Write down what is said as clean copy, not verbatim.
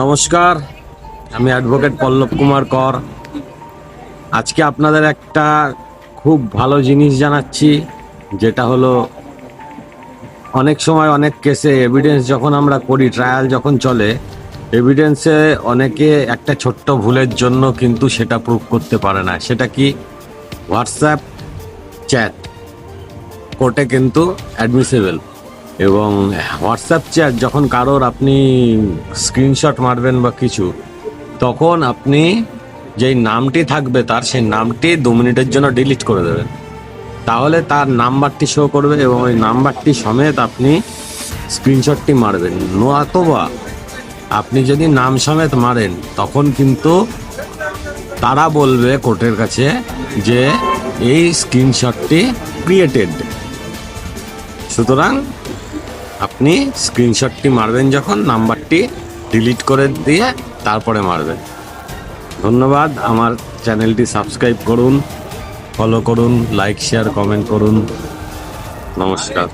নমস্কার, আমি অ্যাডভোকেট পল্লব কুমার কর। আজকে আপনাদের একটা খুব ভালো জিনিস জানাচ্ছি, যেটা হলো অনেক সময় অনেক কেসে এভিডেন্স যখন আমরা করি, ট্রায়াল যখন চলে, এভিডেন্সে অনেকে একটা ছোট্ট ভুলের জন্য কিন্তু সেটা প্রুভ করতে পারে না। সেটা কি? হোয়াটসঅ্যাপ চ্যাট কোর্টে কিন্তু অ্যাডমিসেবল। এবং হোয়াটসঅ্যাপ চ্যাট যখন কারোর আপনি স্ক্রিনশট মারবেন বা কিছু, তখন আপনি যেই নামটি থাকবে তার, সেই নামটি 2 মিনিটের জন্য ডিলিট করে দেবেন। তাহলে তার নাম্বারটি শো করবে এবং ওই নাম্বারটি সমেত আপনি স্ক্রিনশটটি মারবেন। অথবা আপনি যদি নাম সমেত মারেন, তখন কিন্তু তারা বলবে কোর্টের কাছে যে এই স্ক্রিনশটটি ক্রিয়েটেড। সুতরাং আপনি স্ক্রিনশটটি মারবেন যখন, নাম্বারটি ডিলিট করে দিয়ে তারপরে মারবেন। ধন্যবাদ। আমার চ্যানেলটি সাবস্ক্রাইব করুন, ফলো করুন, লাইক শেয়ার কমেন্ট করুন। নমস্কার।